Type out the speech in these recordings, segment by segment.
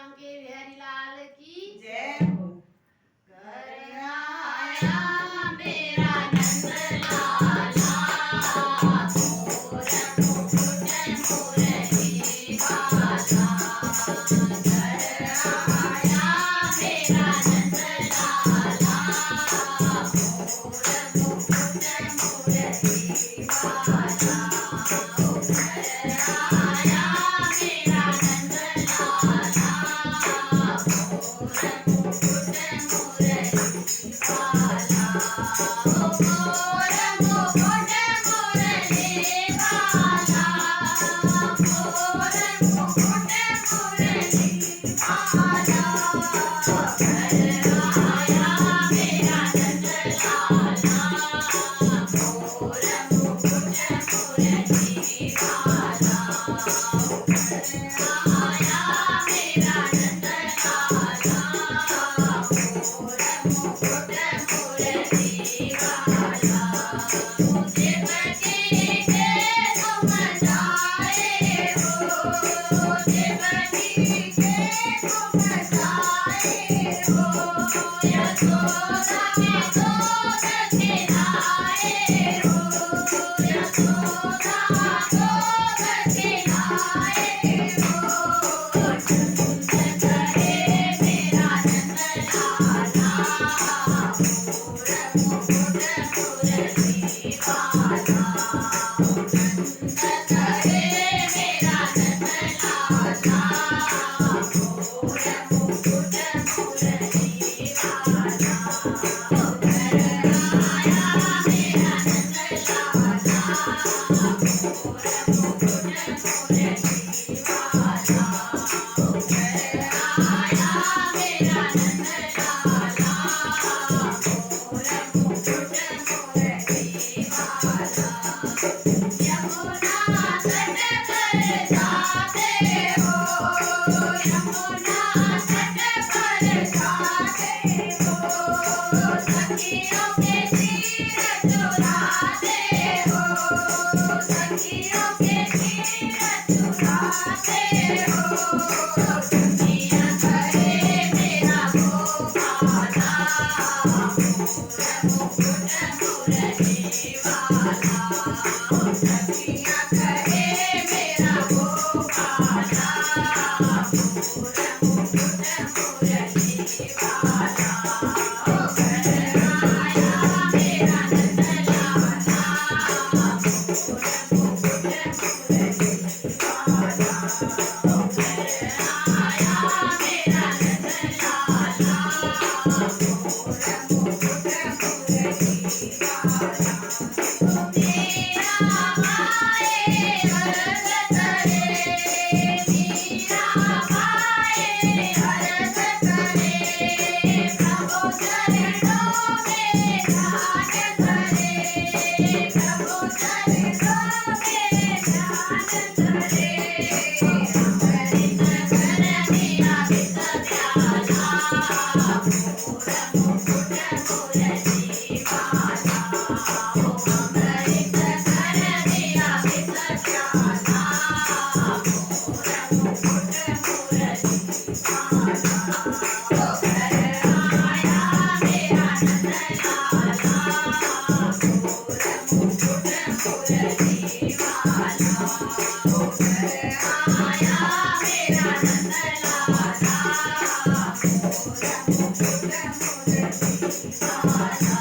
बांके बिहारी लाल की जय हो। घर आया मेरा नंद लाला मोर मुकुट मुरली वाला। घर आया मेरा नंद लाला मोर मुकुट मुरली वाला। घर आया मेरा नंद लाला मोर मुकुट मुरली वाला। मोर मुकुट मुरली वाला मोर मुकुट मुरली वाला। घर आया मेरा नंद लाला मोर मुकुट मुरली वाला। घर आया मेरा नंद लाला मोर मुकुट मुरली वाला। देवकी के तुम जाए हो देवकी के तुम जाए हो। यशोदा के दूध खिलाए हो यशोदा दूध खिलाए हो। चंद कहे मेरा नंद लाला मोर मुकुट मुरली वाला। चंद कहे मेरा नंद लाला मोर मुकुट मुरली वाला। घर आया मेरा नंद लाला मोर मुकुट मुरली वाला। घर आया मेरा नंद लाला मोर मुकुट मुरली वाला। यमुना तट पर जाते हो यमुना तट पर जाते हो। सखियों के तीर चुराते हो सखियों के तीर चुराते हो। दुनिया करे मेरा गोपाला मोर मुकुट मुरली वाला। दुनिया करे मेरा गोपाला मोर मुकुट मुरली वाला। घर आया मेरा नंद लाला मोर मुकुट मुरली वाला। घर आया मेरा नंद लाला मोर मुकुट मुरली वाला। मीरा माए अर्घ करे मीरा माए अर्घ करे। प्रभु चरणों में ध्यान करे प्रभु चरणों में ध्यान करे। अमृत कर दिया विष प्याला मोर मुकुट मुरली वाला। अमृत कर दिया विष प्याला मोर मुकुट मुरली वाला। घर आया मेरा नंद लाला मोर मुकुट मुरली वाला। घर आया मेरा नंद लाला मोर मुकुट मुरली वाला।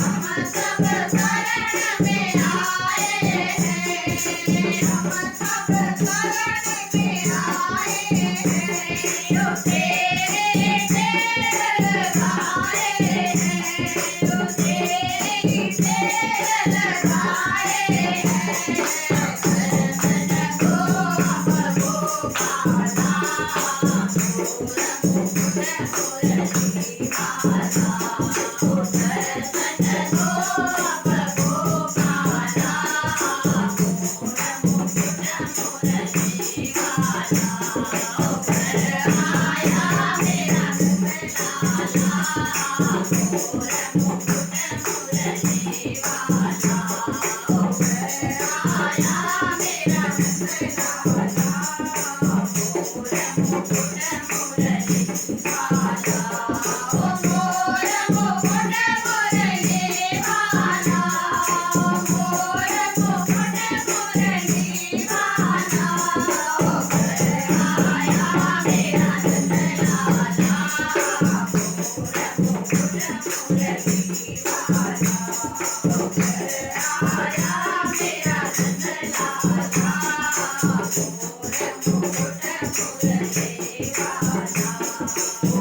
हम सब शरण में आए हैं हम सब शरण में आए हैं। यो तेरे तेर लगाए हैं यो तेरे ही तेर लगाए हैं। शरण को अब गोपाला मोर मुकुट मुरली वाला। दर्शन को अब गोपाला मोर मुकुट मुरली वाला। घर आया मेरा नंद लाला मोर मुकुट मुरली वाला। घर आया मेरा नंद लाला मोर Thank you.